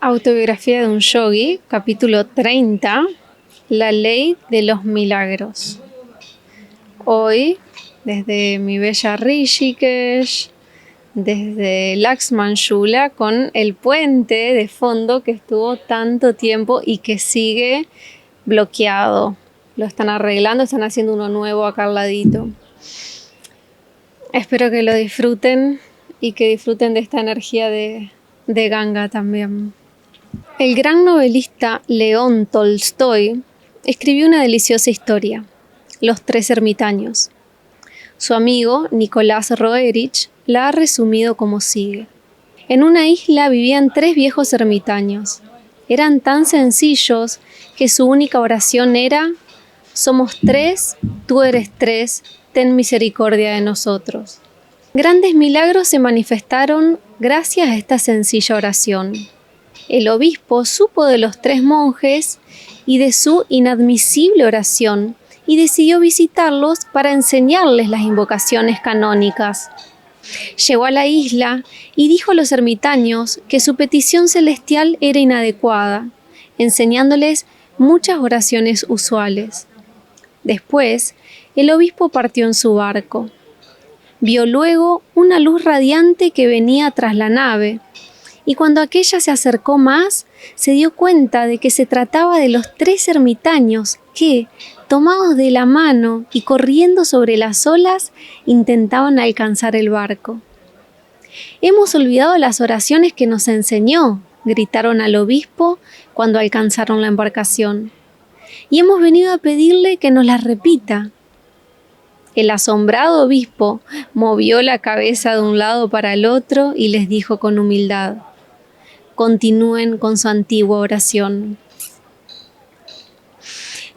Autobiografía de un yogi, capítulo 30, la ley de los milagros. Hoy, desde mi bella Rishikesh, desde Lakshman Jhula, con el puente de fondo que estuvo tanto tiempo y que sigue bloqueado. Lo están arreglando, están haciendo uno nuevo acá al ladito. Espero que lo disfruten y que disfruten de esta energía de Ganga también. El gran novelista León Tolstoy escribió una deliciosa historia, Los tres ermitaños. Su amigo Nicolás Roerich la ha resumido como sigue. En una isla vivían 3 viejos ermitaños. Eran tan sencillos que su única oración era: somos 3, tú eres 3, ten misericordia de nosotros. Grandes milagros se manifestaron gracias a esta sencilla oración. El obispo supo de los 3 monjes y de su inadmisible oración y decidió visitarlos para enseñarles las invocaciones canónicas. Llegó a la isla y dijo a los ermitaños que su petición celestial era inadecuada, enseñándoles muchas oraciones usuales. Después, el obispo partió en su barco. Vio luego una luz radiante que venía tras la nave, y cuando aquella se acercó más, se dio cuenta de que se trataba de los 3 ermitaños que, tomados de la mano y corriendo sobre las olas, intentaban alcanzar el barco. «Hemos olvidado las oraciones que nos enseñó», gritaron al obispo cuando alcanzaron la embarcación, «y hemos venido a pedirle que nos las repita». El asombrado obispo movió la cabeza de un lado para el otro y les dijo con humildad: «Continúen con su antigua oración».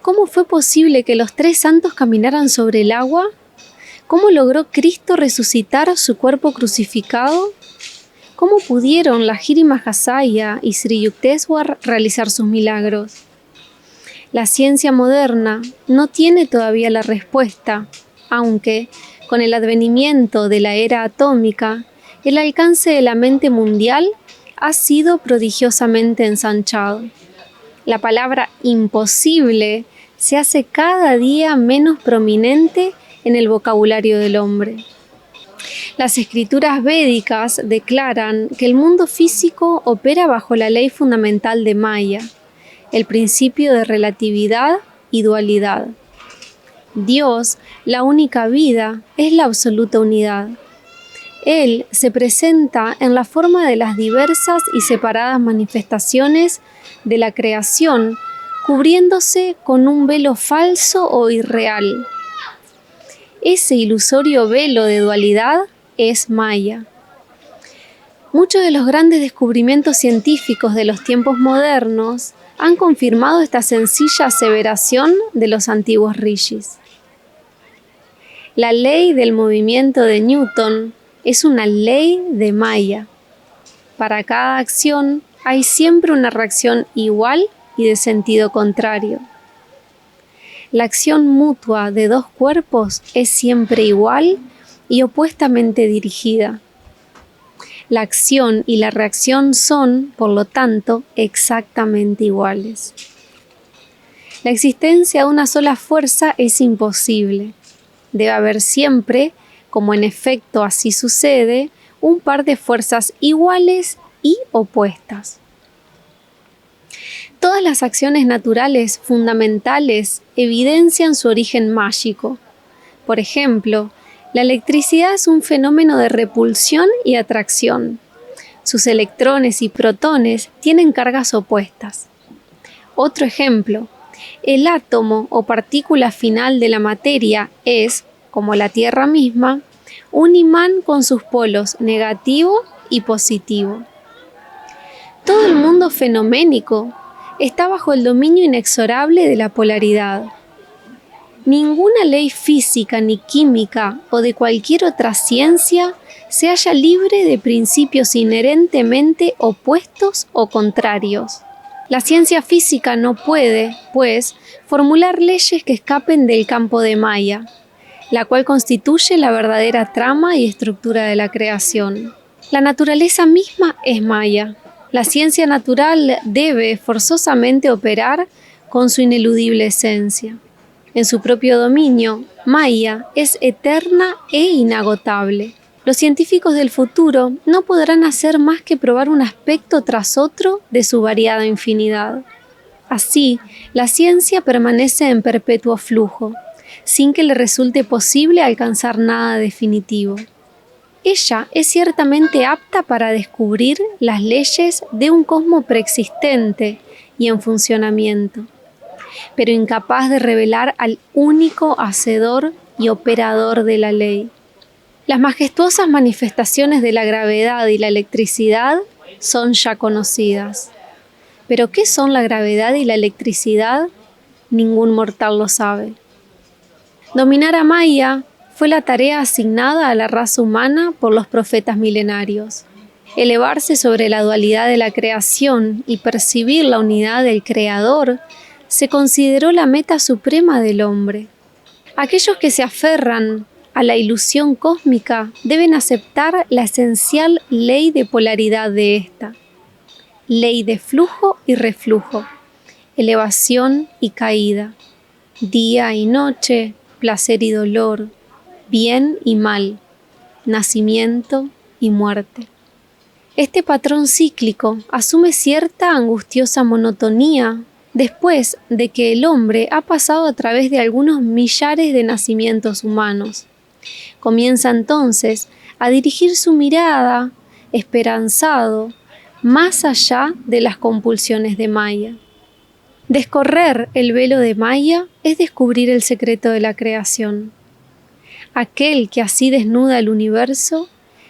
¿Cómo fue posible que los 3 santos caminaran sobre el agua? ¿Cómo logró Cristo resucitar su cuerpo crucificado? ¿Cómo pudieron Lahiri Mahasaya y Sri Yukteswar realizar sus milagros? La ciencia moderna no tiene todavía la respuesta, aunque, con el advenimiento de la era atómica, el alcance de la mente mundial ha sido prodigiosamente ensanchado. La palabra imposible se hace cada día menos prominente en el vocabulario del hombre. Las escrituras védicas declaran que el mundo físico opera bajo la ley fundamental de Maya, el principio de relatividad y dualidad. Dios, la única vida, es la absoluta unidad. Él se presenta en la forma de las diversas y separadas manifestaciones de la creación, cubriéndose con un velo falso o irreal. Ese ilusorio velo de dualidad es Maya. Muchos de los grandes descubrimientos científicos de los tiempos modernos han confirmado esta sencilla aseveración de los antiguos rishis. La ley del movimiento de Newton es una ley de Maya. Para cada acción hay siempre una reacción igual y de sentido contrario. La acción mutua de 2 cuerpos es siempre igual y opuestamente dirigida. La acción y la reacción son, por lo tanto, exactamente iguales. La existencia de una sola fuerza es imposible. Debe haber siempre, como en efecto así sucede, un par de fuerzas iguales y opuestas. Todas las acciones naturales fundamentales evidencian su origen mágico. Por ejemplo, la electricidad es un fenómeno de repulsión y atracción. Sus electrones y protones tienen cargas opuestas. Otro ejemplo, el átomo o partícula final de la materia es, como la Tierra misma, un imán con sus polos negativo y positivo. Todo el mundo fenoménico está bajo el dominio inexorable de la polaridad. Ninguna ley física ni química o de cualquier otra ciencia se halla libre de principios inherentemente opuestos o contrarios. La ciencia física no puede, pues, formular leyes que escapen del campo de Maya, la cual constituye la verdadera trama y estructura de la creación. La naturaleza misma es Maya. La ciencia natural debe forzosamente operar con su ineludible esencia. En su propio dominio, Maya es eterna e inagotable. Los científicos del futuro no podrán hacer más que probar un aspecto tras otro de su variada infinidad. Así, la ciencia permanece en perpetuo flujo, sin que le resulte posible alcanzar nada definitivo. Ella es ciertamente apta para descubrir las leyes de un cosmos preexistente y en funcionamiento, pero incapaz de revelar al único hacedor y operador de la ley. Las majestuosas manifestaciones de la gravedad y la electricidad son ya conocidas. ¿Pero qué son la gravedad y la electricidad? Ningún mortal lo sabe. Dominar a Maya fue la tarea asignada a la raza humana por los profetas milenarios. Elevarse sobre la dualidad de la creación y percibir la unidad del Creador se consideró la meta suprema del hombre. Aquellos que se aferran a la ilusión cósmica deben aceptar la esencial ley de polaridad de ésta. Ley de flujo y reflujo, elevación y caída, día y noche, placer y dolor, bien y mal, nacimiento y muerte. Este patrón cíclico asume cierta angustiosa monotonía después de que el hombre ha pasado a través de algunos millares de nacimientos humanos. Comienza entonces a dirigir su mirada, esperanzado, más allá de las compulsiones de Maya. Descorrer el velo de Maya es descubrir el secreto de la creación. Aquel que así desnuda el universo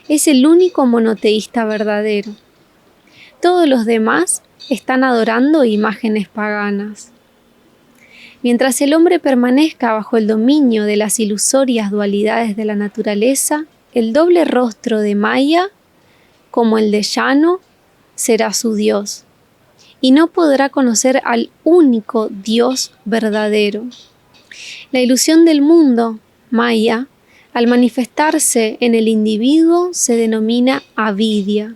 es el único monoteísta verdadero. Todos los demás están adorando imágenes paganas. Mientras el hombre permanezca bajo el dominio de las ilusorias dualidades de la naturaleza, el doble rostro de Maya, como el de Llano, será su Dios, y no podrá conocer al único Dios verdadero. La ilusión del mundo, Maya, al manifestarse en el individuo, se denomina avidya,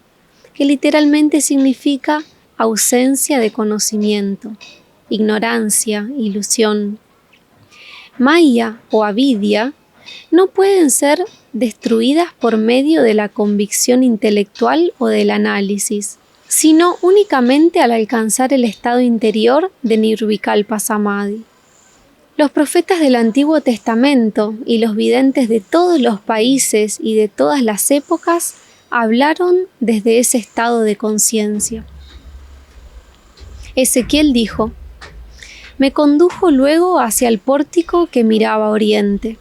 que literalmente significa ausencia de conocimiento, ignorancia, ilusión. Maya o avidya no pueden ser destruidas por medio de la convicción intelectual o del análisis, sino únicamente al alcanzar el estado interior de Nirvikalpa Samadhi. Los profetas del Antiguo Testamento y los videntes de todos los países y de todas las épocas hablaron desde ese estado de conciencia. Ezequiel dijo: «Me condujo luego hacia el pórtico que miraba a oriente.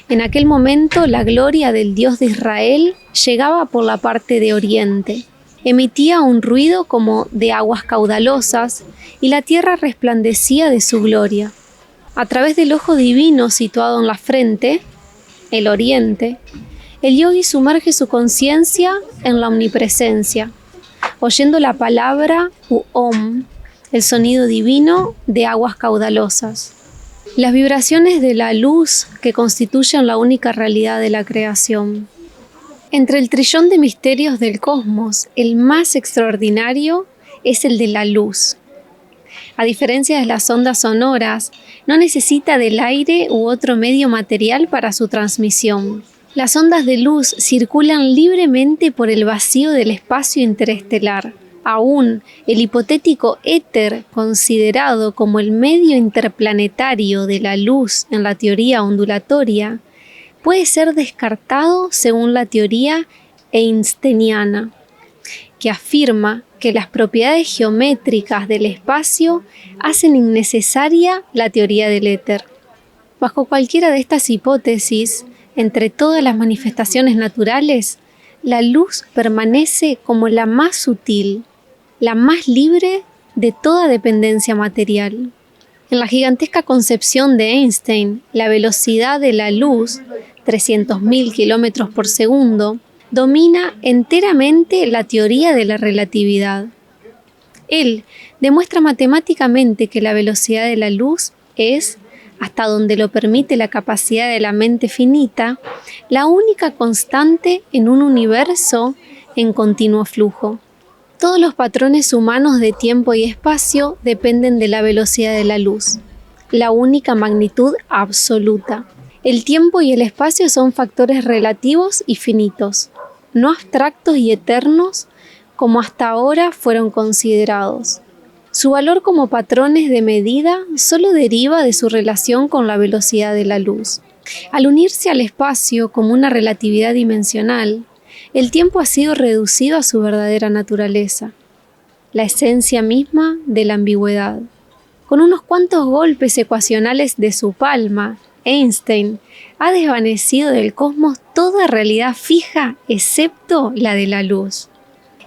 En aquel momento la gloria del Dios de Israel llegaba por la parte de oriente. Emitía un ruido como de aguas caudalosas y la tierra resplandecía de su gloria. A través del ojo divino situado en la frente, el oriente, el yogi sumerge su conciencia en la omnipresencia, oyendo la palabra Om, el sonido divino de aguas caudalosas. Las vibraciones de la luz que constituyen la única realidad de la creación. Entre el trillón de misterios del cosmos, el más extraordinario es el de la luz. A diferencia de las ondas sonoras, no necesita del aire u otro medio material para su transmisión. Las ondas de luz circulan libremente por el vacío del espacio interestelar. Aún el hipotético éter, considerado como el medio interplanetario de la luz en la teoría ondulatoria, puede ser descartado según la teoría einsteiniana, que afirma que las propiedades geométricas del espacio hacen innecesaria la teoría del éter. Bajo cualquiera de estas hipótesis, entre todas las manifestaciones naturales, la luz permanece como la más sutil, la más libre de toda dependencia material. En la gigantesca concepción de Einstein, la velocidad de la luz, 300.000 kilómetros por segundo, domina enteramente la teoría de la relatividad. Él demuestra matemáticamente que la velocidad de la luz es, hasta donde lo permite la capacidad de la mente finita, la única constante en un universo en continuo flujo. Todos los patrones humanos de tiempo y espacio dependen de la velocidad de la luz, la única magnitud absoluta. El tiempo y el espacio son factores relativos y finitos, no abstractos y eternos como hasta ahora fueron considerados. Su valor como patrones de medida solo deriva de su relación con la velocidad de la luz. Al unirse al espacio como una relatividad dimensional, el tiempo ha sido reducido a su verdadera naturaleza, la esencia misma de la ambigüedad. Con unos cuantos golpes ecuacionales de su palma, Einstein ha desvanecido del cosmos toda realidad fija excepto la de la luz.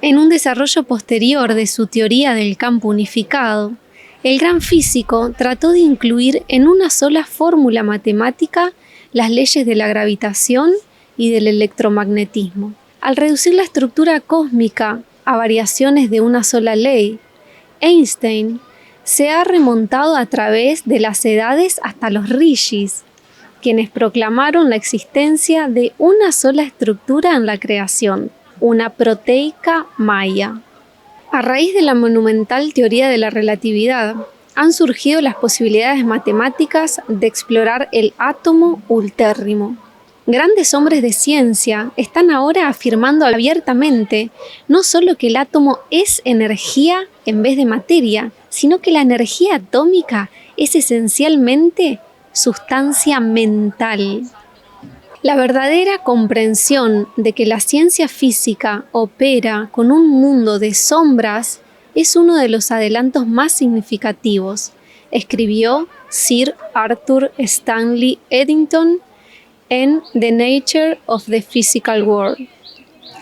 En un desarrollo posterior de su teoría del campo unificado, el gran físico trató de incluir en una sola fórmula matemática las leyes de la gravitación y del electromagnetismo. Al reducir la estructura cósmica a variaciones de una sola ley, Einstein se ha remontado a través de las edades hasta los rishis, quienes proclamaron la existencia de una sola estructura en la creación, una proteica maya. A raíz de la monumental teoría de la relatividad, han surgido las posibilidades matemáticas de explorar el átomo ultérrimo. Grandes hombres de ciencia están ahora afirmando abiertamente no solo que el átomo es energía en vez de materia, sino que la energía atómica es esencialmente sustancia mental. La verdadera comprensión de que la ciencia física opera con un mundo de sombras es uno de los adelantos más significativos, escribió Sir Arthur Stanley Eddington en The Nature of the Physical World,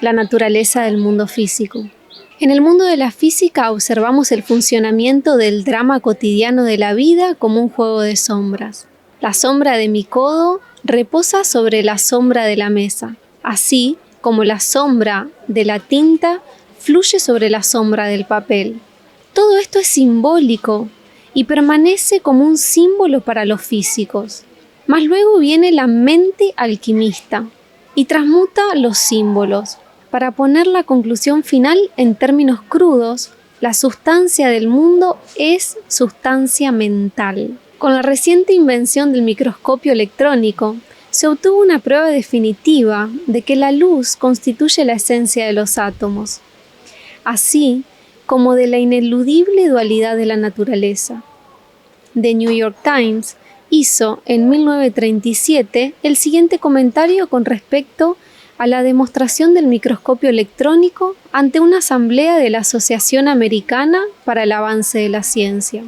la naturaleza del mundo físico. En el mundo de la física observamos el funcionamiento del drama cotidiano de la vida como un juego de sombras. La sombra de mi codo reposa sobre la sombra de la mesa, así como la sombra de la tinta fluye sobre la sombra del papel. Todo esto es simbólico y permanece como un símbolo para los físicos. Mas luego viene la mente alquimista y transmuta los símbolos. Para poner la conclusión final en términos crudos, la sustancia del mundo es sustancia mental. Con la reciente invención del microscopio electrónico, se obtuvo una prueba definitiva de que la luz constituye la esencia de los átomos, así como de la ineludible dualidad de la naturaleza. The New York Times hizo en 1937 el siguiente comentario con respecto a la demostración del microscopio electrónico ante una asamblea de la Asociación Americana para el Avance de la Ciencia.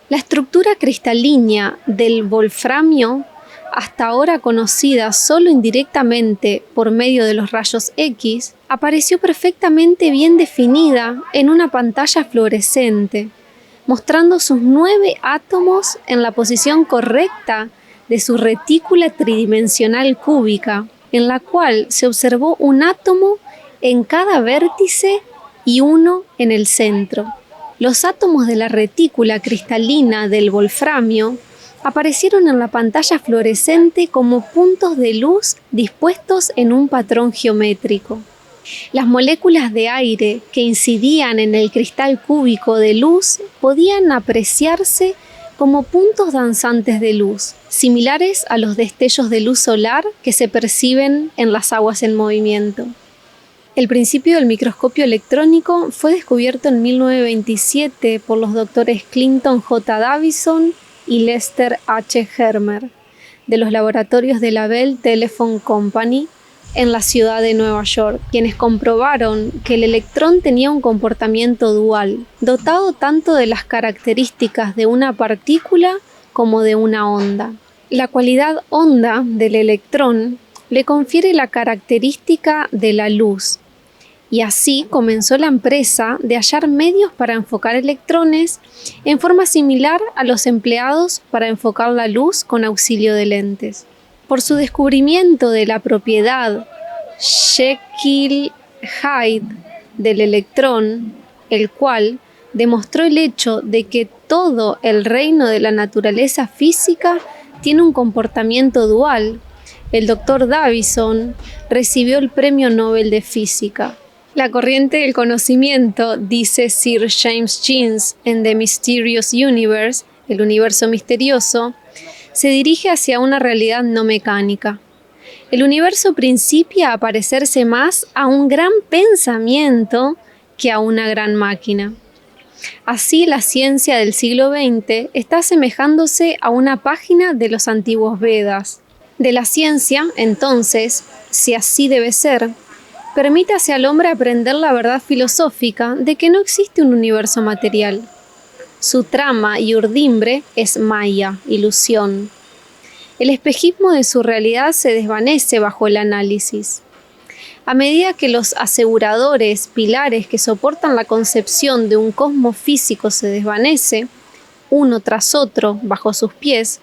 La estructura cristalínea del wolframio, hasta ahora conocida solo indirectamente por medio de los rayos X, apareció perfectamente bien definida en una pantalla fluorescente, mostrando sus 9 átomos en la posición correcta de su retícula tridimensional cúbica, en la cual se observó un átomo en cada vértice y uno en el centro. Los átomos de la retícula cristalina del wolframio aparecieron en la pantalla fluorescente como puntos de luz dispuestos en un patrón geométrico. Las moléculas de aire que incidían en el cristal cúbico de luz podían apreciarse como puntos danzantes de luz, similares a los destellos de luz solar que se perciben en las aguas en movimiento. El principio del microscopio electrónico fue descubierto en 1927 por los doctores Clinton J. Davison y Lester H. Hermer, de los laboratorios de la Bell Telephone Company, en la ciudad de Nueva York, quienes comprobaron que el electrón tenía un comportamiento dual, dotado tanto de las características de una partícula como de una onda. La cualidad onda del electrón le confiere la característica de la luz, y así comenzó la empresa de hallar medios para enfocar electrones en forma similar a los empleados para enfocar la luz con auxilio de lentes. Por su descubrimiento de la propiedad Jekyll-Hyde del electrón, el cual demostró el hecho de que todo el reino de la naturaleza física tiene un comportamiento dual, el Dr. Davison recibió el Premio Nobel de Física. La corriente del conocimiento, dice Sir James Jeans en The Mysterious Universe, el universo misterioso, se dirige hacia una realidad no mecánica. El universo principia a parecerse más a un gran pensamiento que a una gran máquina. Así, la ciencia del siglo XX está asemejándose a una página de los antiguos Vedas. De la ciencia, entonces, si así debe ser, permítase al hombre aprender la verdad filosófica de que no existe un universo material. Su trama y urdimbre es maya, ilusión. El espejismo de su realidad se desvanece bajo el análisis. A medida que los aseguradores, pilares que soportan la concepción de un cosmos físico se desvanece, uno tras otro, bajo sus pies,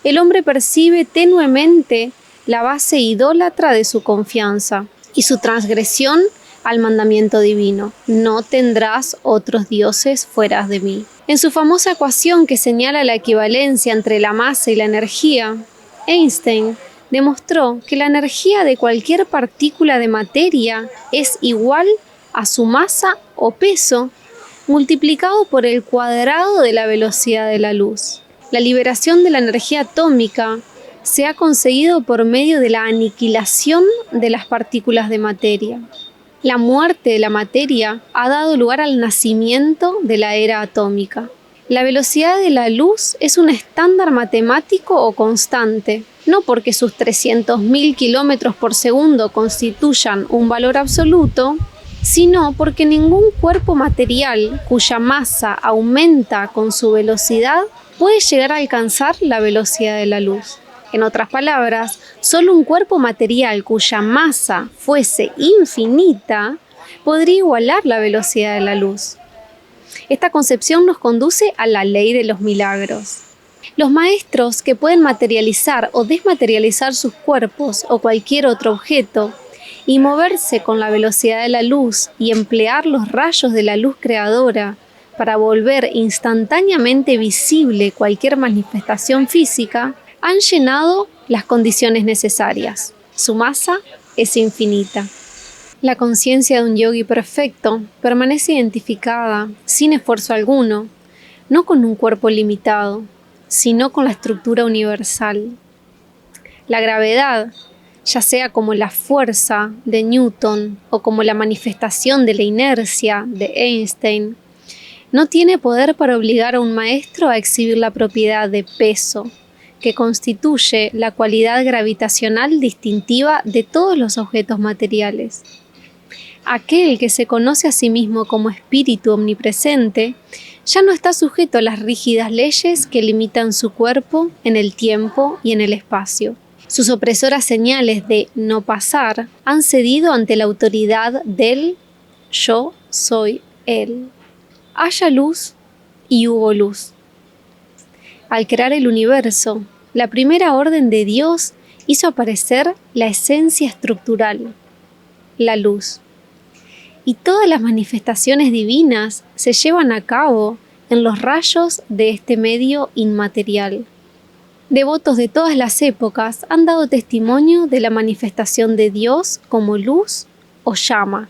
el hombre percibe tenuemente la base idólatra de su confianza y su transgresión al mandamiento divino: no tendrás otros dioses fuera de mí. En su famosa ecuación que señala la equivalencia entre la masa y la energía, Einstein demostró que la energía de cualquier partícula de materia es igual a su masa o peso multiplicado por el cuadrado de la velocidad de la luz. La liberación de la energía atómica se ha conseguido por medio de la aniquilación de las partículas de materia. La muerte de la materia ha dado lugar al nacimiento de la era atómica. La velocidad de la luz es un estándar matemático o constante, no porque sus 300.000 kilómetros por segundo constituyan un valor absoluto, sino porque ningún cuerpo material cuya masa aumenta con su velocidad puede llegar a alcanzar la velocidad de la luz. En otras palabras, solo un cuerpo material cuya masa fuese infinita podría igualar la velocidad de la luz. Esta concepción nos conduce a la ley de los milagros. Los maestros que pueden materializar o desmaterializar sus cuerpos o cualquier otro objeto y moverse con la velocidad de la luz y emplear los rayos de la luz creadora para volver instantáneamente visible cualquier manifestación física, han llenado las condiciones necesarias. Su masa es infinita. La conciencia de un yogi perfecto permanece identificada, sin esfuerzo alguno, no con un cuerpo limitado, sino con la estructura universal. La gravedad, ya sea como la fuerza de Newton o como la manifestación de la inercia de Einstein, no tiene poder para obligar a un maestro a exhibir la propiedad de peso, que constituye la cualidad gravitacional distintiva de todos los objetos materiales. Aquel que se conoce a sí mismo como espíritu omnipresente ya no está sujeto a las rígidas leyes que limitan su cuerpo en el tiempo y en el espacio. Sus opresoras señales de no pasar han cedido ante la autoridad del yo soy él. Haya luz y hubo luz. Al crear el universo, la primera orden de Dios hizo aparecer la esencia estructural, la luz. Y todas las manifestaciones divinas se llevan a cabo en los rayos de este medio inmaterial. Devotos de todas las épocas han dado testimonio de la manifestación de Dios como luz o llama.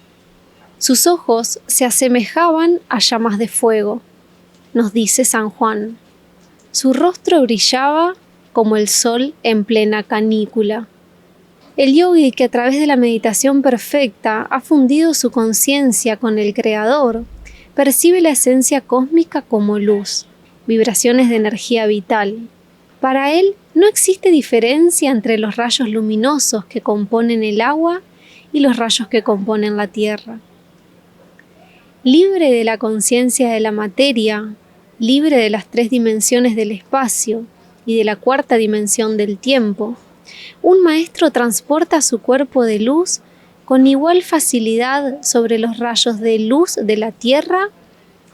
Sus ojos se asemejaban a llamas de fuego, nos dice San Juan. Su rostro brillaba como el sol en plena canícula. El yogi que a través de la meditación perfecta ha fundido su conciencia con el Creador, percibe la esencia cósmica como luz, vibraciones de energía vital. Para él no existe diferencia entre los rayos luminosos que componen el agua y los rayos que componen la tierra. Libre de la conciencia de la materia, libre de las 3 dimensiones del espacio y de la 4ª dimensión del tiempo, un maestro transporta su cuerpo de luz con igual facilidad sobre los rayos de luz de la tierra,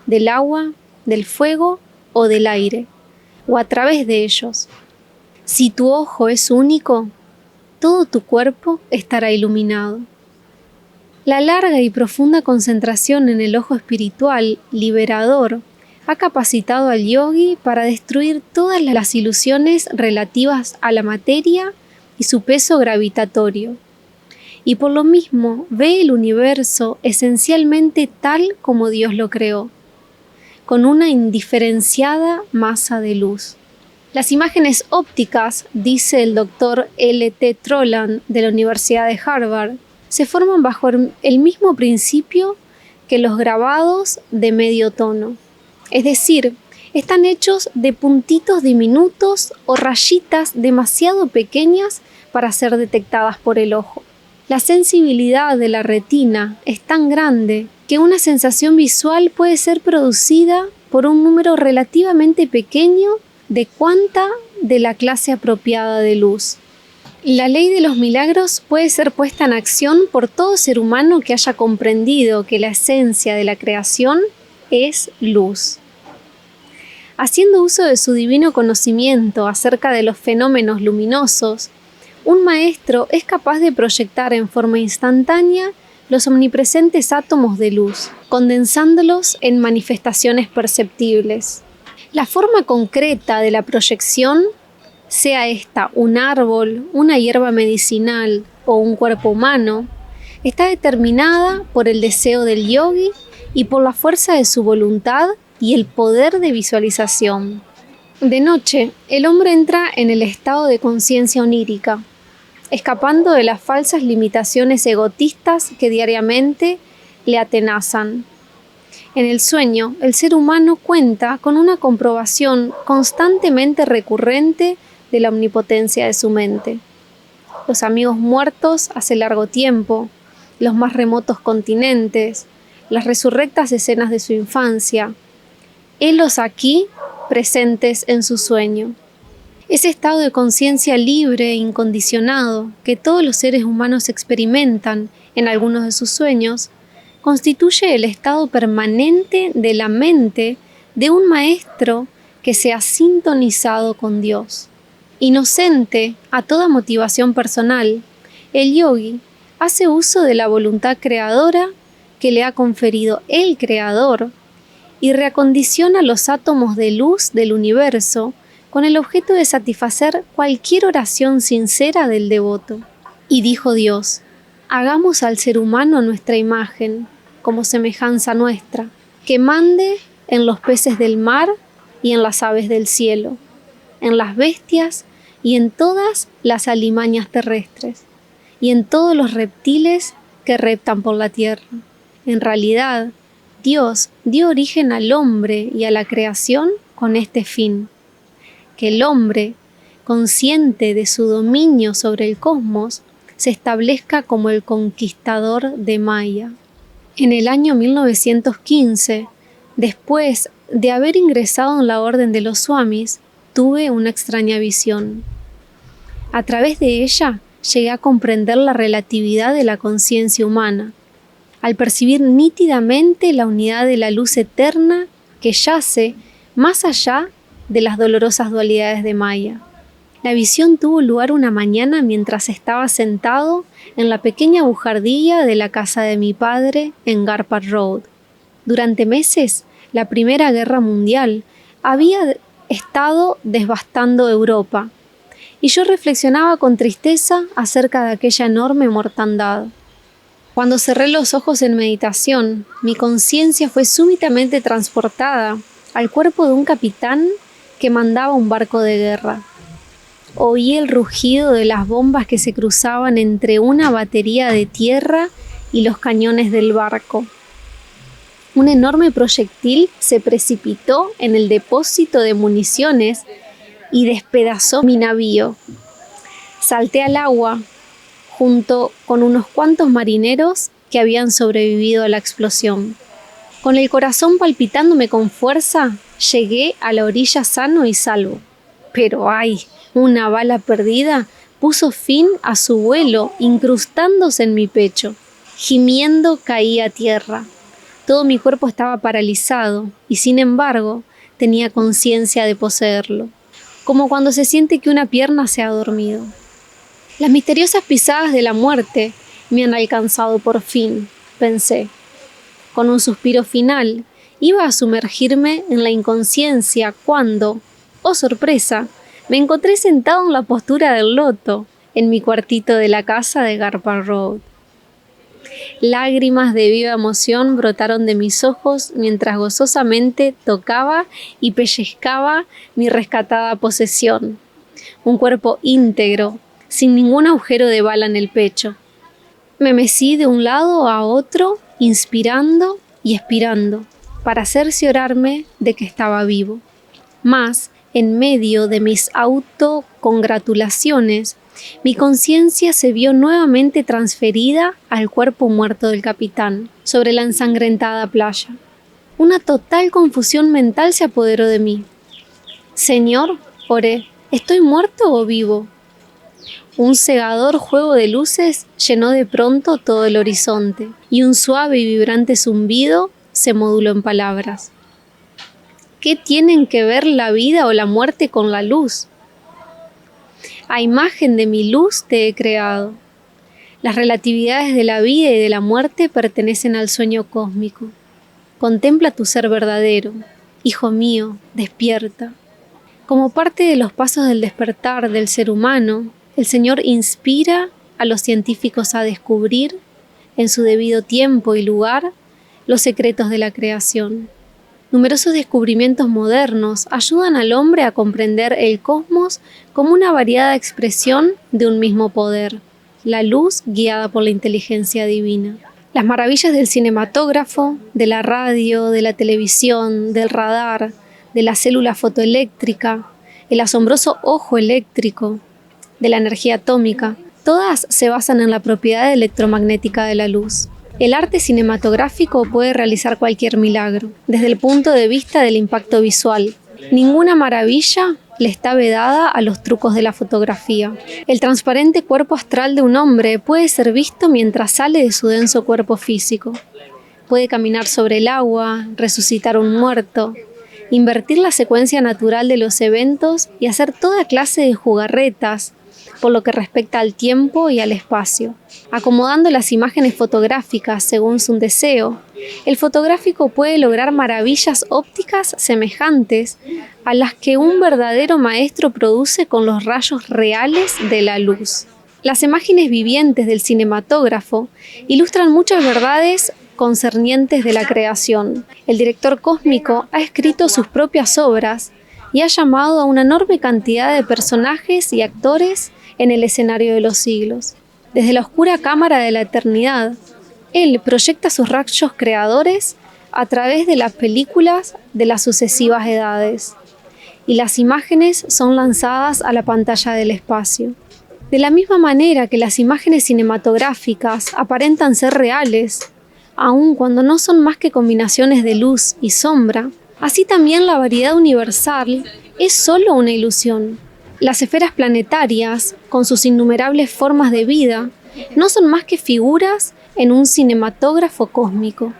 del agua, del fuego o del aire, o a través de ellos. Si tu ojo es único, todo tu cuerpo estará iluminado. La larga y profunda concentración en el ojo espiritual, liberador, ha capacitado al yogi para destruir todas las ilusiones relativas a la materia y su peso gravitatorio, y por lo mismo ve el universo esencialmente tal como Dios lo creó, con una indiferenciada masa de luz. Las imágenes ópticas, dice el doctor L.T. Troland de la Universidad de Harvard, se forman bajo el mismo principio que los grabados de medio tono. Es decir, están hechos de puntitos diminutos o rayitas demasiado pequeñas para ser detectadas por el ojo. La sensibilidad de la retina es tan grande que una sensación visual puede ser producida por un número relativamente pequeño de cuanta de la clase apropiada de luz. La ley de los milagros puede ser puesta en acción por todo ser humano que haya comprendido que la esencia de la creación es luz. Haciendo uso de su divino conocimiento acerca de los fenómenos luminosos, un maestro es capaz de proyectar en forma instantánea los omnipresentes átomos de luz, condensándolos en manifestaciones perceptibles. La forma concreta de la proyección, sea esta un árbol, una hierba medicinal o un cuerpo humano, está determinada por el deseo del yogi y por la fuerza de su voluntad y el poder de visualización. De noche, el hombre entra en el estado de conciencia onírica, escapando de las falsas limitaciones egotistas que diariamente le atenazan. En el sueño, el ser humano cuenta con una comprobación constantemente recurrente de la omnipotencia de su mente. Los amigos muertos hace largo tiempo, los más remotos continentes, las resurrectas escenas de su infancia, helos aquí presentes en su sueño. Ese estado de conciencia libre e incondicionado que todos los seres humanos experimentan en algunos de sus sueños, constituye el estado permanente de la mente de un maestro que se ha sintonizado con Dios. Inocente a toda motivación personal, el yogi hace uso de la voluntad creadora que le ha conferido el Creador y reacondiciona los átomos de luz del universo con el objeto de satisfacer cualquier oración sincera del devoto. Y dijo Dios: hagamos al ser humano nuestra imagen, como semejanza nuestra, que mande en los peces del mar y en las aves del cielo, en las bestias y en todas las alimañas terrestres, y en todos los reptiles que reptan por la tierra. En realidad, Dios dio origen al hombre y a la creación con este fin: que el hombre, consciente de su dominio sobre el cosmos, se establezca como el conquistador de Maya. En el año 1915, después de haber ingresado en la orden de los swamis, tuve una extraña visión. A través de ella llegué a comprender la relatividad de la conciencia humana, al percibir nítidamente la unidad de la luz eterna que yace más allá de las dolorosas dualidades de Maya. La visión tuvo lugar una mañana mientras estaba sentado en la pequeña bujardilla de la casa de mi padre en Garpar Road. Durante meses, la Primera Guerra Mundial había estado devastando Europa, y yo reflexionaba con tristeza acerca de aquella enorme mortandad. Cuando cerré los ojos en meditación, mi conciencia fue súbitamente transportada al cuerpo de un capitán que mandaba un barco de guerra. Oí el rugido de las bombas que se cruzaban entre una batería de tierra y los cañones del barco. Un enorme proyectil se precipitó en el depósito de municiones y despedazó mi navío. Salté al agua junto con unos cuantos marineros que habían sobrevivido a la explosión. Con el corazón palpitándome con fuerza, llegué a la orilla sano y salvo. Pero ¡ay! Una bala perdida puso fin a su vuelo, incrustándose en mi pecho. Gimiendo caí a tierra. Todo mi cuerpo estaba paralizado y, sin embargo, tenía conciencia de poseerlo, como cuando se siente que una pierna se ha dormido. Las misteriosas pisadas de la muerte me han alcanzado por fin, pensé. Con un suspiro final, iba a sumergirme en la inconsciencia cuando, oh sorpresa, me encontré sentado en la postura del loto, en mi cuartito de la casa de Garpar Road. Lágrimas de viva emoción brotaron de mis ojos mientras gozosamente tocaba y pellizcaba mi rescatada posesión. Un cuerpo íntegro, sin ningún agujero de bala en el pecho. Me mecí de un lado a otro, inspirando y expirando, para cerciorarme de que estaba vivo. Mas, en medio de mis autocongratulaciones, mi conciencia se vio nuevamente transferida al cuerpo muerto del capitán, sobre la ensangrentada playa. Una total confusión mental se apoderó de mí. «Señor», oré, «¿estoy muerto o vivo?». Un cegador juego de luces llenó de pronto todo el horizonte, y un suave y vibrante zumbido se moduló en palabras. ¿Qué tienen que ver la vida o la muerte con la luz? A imagen de mi luz te he creado. Las relatividades de la vida y de la muerte pertenecen al sueño cósmico. Contempla tu ser verdadero. Hijo mío, despierta. Como parte de los pasos del despertar del ser humano, el Señor inspira a los científicos a descubrir, en su debido tiempo y lugar, los secretos de la creación. Numerosos descubrimientos modernos ayudan al hombre a comprender el cosmos como una variada expresión de un mismo poder, la luz guiada por la inteligencia divina. Las maravillas del cinematógrafo, de la radio, de la televisión, del radar, de la célula fotoeléctrica, el asombroso ojo eléctrico, de la energía atómica, todas se basan en la propiedad electromagnética de la luz. El arte cinematográfico puede realizar cualquier milagro, desde el punto de vista del impacto visual. Ninguna maravilla le está vedada a los trucos de la fotografía. El transparente cuerpo astral de un hombre puede ser visto mientras sale de su denso cuerpo físico. Puede caminar sobre el agua, resucitar un muerto, invertir la secuencia natural de los eventos y hacer toda clase de jugarretas por lo que respecta al tiempo y al espacio. Acomodando las imágenes fotográficas según su deseo, el fotográfico puede lograr maravillas ópticas semejantes a las que un verdadero maestro produce con los rayos reales de la luz. Las imágenes vivientes del cinematógrafo ilustran muchas verdades concernientes de la creación. El director cósmico ha escrito sus propias obras y ha llamado a una enorme cantidad de personajes y actores en el escenario de los siglos. Desde la oscura cámara de la eternidad, él proyecta sus rayos creadores a través de las películas de las sucesivas edades, y las imágenes son lanzadas a la pantalla del espacio. De la misma manera que las imágenes cinematográficas aparentan ser reales, aun cuando no son más que combinaciones de luz y sombra, así también la variedad universal es solo una ilusión. Las esferas planetarias, con sus innumerables formas de vida, no son más que figuras en un cinematógrafo cósmico,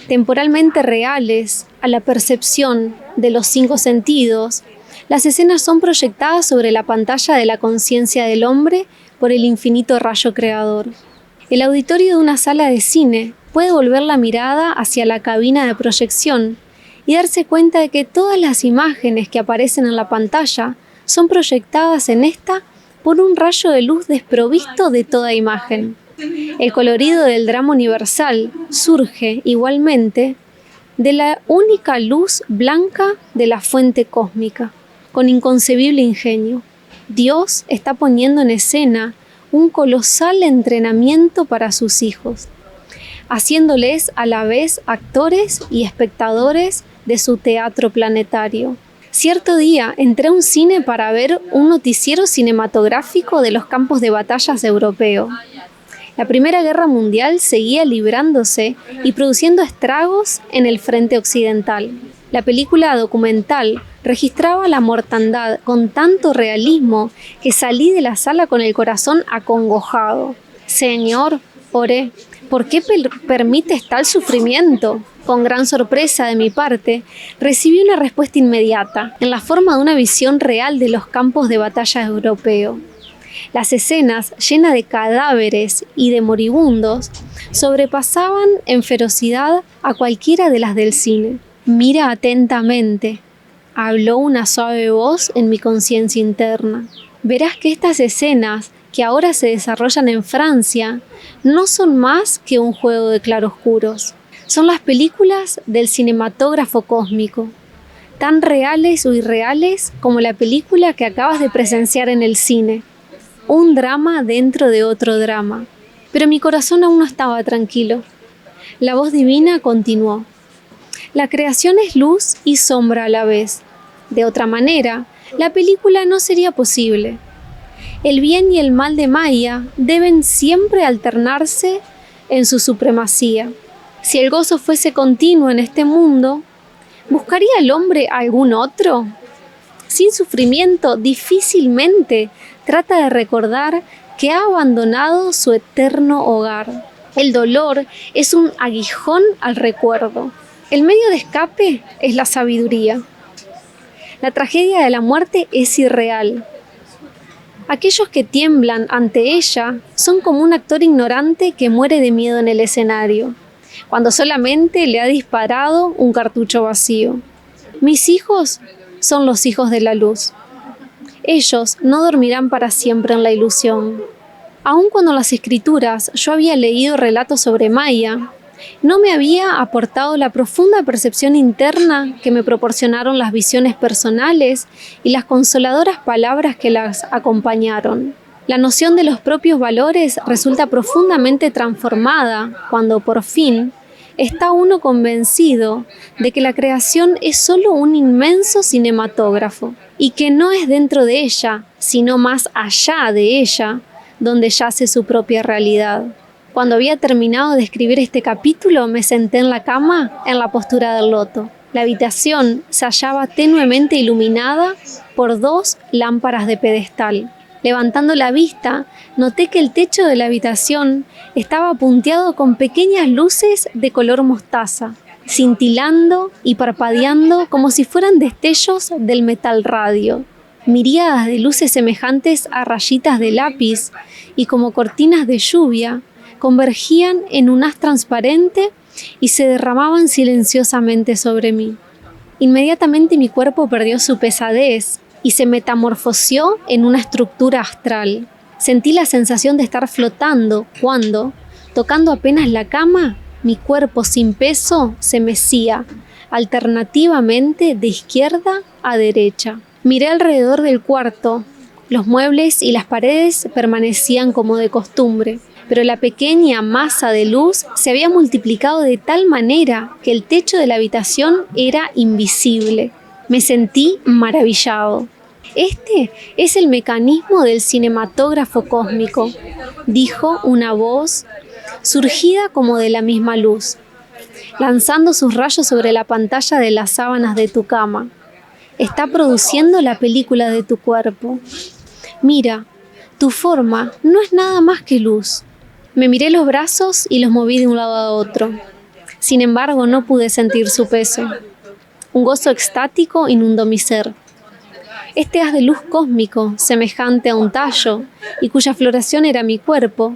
temporalmente reales a la percepción de los 5 sentidos. Las escenas son proyectadas sobre la pantalla de la conciencia del hombre por el infinito rayo creador. El auditorio de una sala de cine puede volver la mirada hacia la cabina de proyección y darse cuenta de que todas las imágenes que aparecen en la pantalla son proyectadas en esta por un rayo de luz desprovisto de toda imagen. El colorido del drama universal surge, igualmente, de la única luz blanca de la fuente cósmica, con inconcebible ingenio. Dios está poniendo en escena un colosal entrenamiento para sus hijos, haciéndoles a la vez actores y espectadores de su teatro planetario. Cierto día entré a un cine para ver un noticiero cinematográfico de los campos de batallas europeos. La Primera Guerra Mundial seguía librándose y produciendo estragos en el frente occidental. La película documental registraba la mortandad con tanto realismo que salí de la sala con el corazón acongojado. «Señor», oré, «¿por qué permites tal sufrimiento?». Con gran sorpresa de mi parte, recibí una respuesta inmediata, en la forma de una visión real de los campos de batalla europeos. Las escenas, llenas de cadáveres y de moribundos, sobrepasaban en ferocidad a cualquiera de las del cine. «Mira atentamente», habló una suave voz en mi conciencia interna. «Verás que estas escenas que ahora se desarrollan en Francia, no son más que un juego de claroscuros. Son las películas del cinematógrafo cósmico, tan reales o irreales como la película que acabas de presenciar en el cine. Un drama dentro de otro drama. Pero mi corazón aún no estaba tranquilo. La voz divina continuó. La creación es luz y sombra a la vez. De otra manera, la película no sería posible. El bien y el mal de Maya deben siempre alternarse en su supremacía. Si el gozo fuese continuo en este mundo, ¿buscaría el hombre algún otro? Sin sufrimiento, difícilmente trata de recordar que ha abandonado su eterno hogar. El dolor es un aguijón al recuerdo. El medio de escape es la sabiduría. La tragedia de la muerte es irreal. Aquellos que tiemblan ante ella son como un actor ignorante que muere de miedo en el escenario, cuando solamente le ha disparado un cartucho vacío. Mis hijos son los hijos de la luz. Ellos no dormirán para siempre en la ilusión. Aun cuando en las escrituras yo había leído relatos sobre Maya, no me había aportado la profunda percepción interna que me proporcionaron las visiones personales y las consoladoras palabras que las acompañaron. La noción de los propios valores resulta profundamente transformada cuando, por fin, está uno convencido de que la creación es solo un inmenso cinematógrafo y que no es dentro de ella, sino más allá de ella, donde yace su propia realidad. Cuando había terminado de escribir este capítulo, me senté en la cama en la postura del loto. La habitación se hallaba tenuemente iluminada por 2 lámparas de pedestal. Levantando la vista, noté que el techo de la habitación estaba punteado con pequeñas luces de color mostaza, cintilando y parpadeando como si fueran destellos del metal radio. Miríadas de luces semejantes a rayitas de lápiz y como cortinas de lluvia convergían en un haz transparente y se derramaban silenciosamente sobre mí. Inmediatamente mi cuerpo perdió su pesadez y se metamorfoseó en una estructura astral. Sentí la sensación de estar flotando cuando, tocando apenas la cama, mi cuerpo sin peso se mecía, alternativamente de izquierda a derecha. Miré alrededor del cuarto. Los muebles y las paredes permanecían como de costumbre, pero la pequeña masa de luz se había multiplicado de tal manera que el techo de la habitación era invisible. Me sentí maravillado. Este es el mecanismo del cinematógrafo cósmico, dijo una voz surgida como de la misma luz, lanzando sus rayos sobre la pantalla de las sábanas de tu cama. Está produciendo la película de tu cuerpo. Mira, tu forma no es nada más que luz. Me miré los brazos y los moví de un lado a otro. Sin embargo, no pude sentir su peso. Un gozo extático inundó mi ser. Este haz de luz cósmico, semejante a un tallo, y cuya floración era mi cuerpo,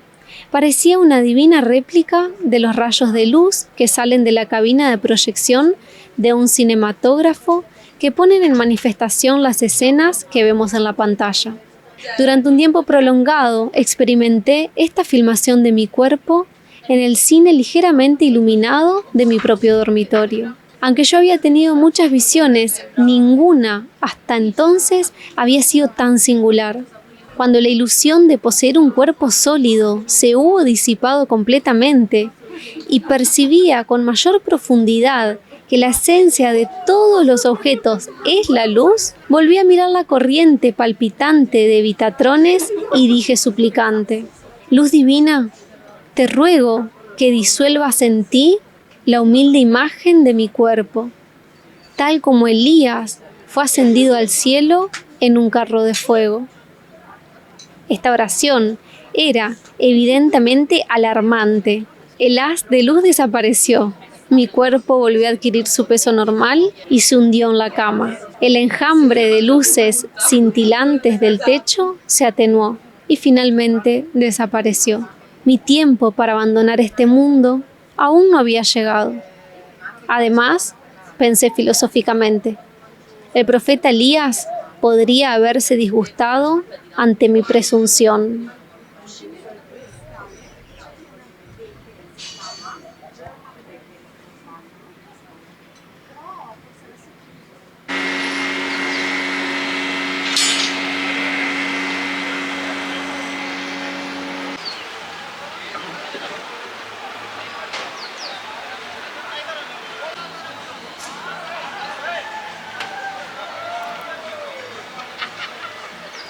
parecía una divina réplica de los rayos de luz que salen de la cabina de proyección de un cinematógrafo que ponen en manifestación las escenas que vemos en la pantalla. Durante un tiempo prolongado experimenté esta filmación de mi cuerpo en el cine ligeramente iluminado de mi propio dormitorio. Aunque yo había tenido muchas visiones, ninguna hasta entonces había sido tan singular. Cuando la ilusión de poseer un cuerpo sólido se hubo disipado completamente y percibía con mayor profundidad que la esencia de todos los objetos es la luz, volví a mirar la corriente palpitante de Vitatrones y dije suplicante: Luz divina, te ruego que disuelvas en ti la humilde imagen de mi cuerpo, tal como Elías fue ascendido al cielo en un carro de fuego. Esta oración era evidentemente alarmante. El haz de luz desapareció. Mi cuerpo volvió a adquirir su peso normal y se hundió en la cama. El enjambre de luces cintilantes del techo se atenuó y finalmente desapareció. Mi tiempo para abandonar este mundo aún no había llegado. Además, pensé filosóficamente, el profeta Elías podría haberse disgustado ante mi presunción.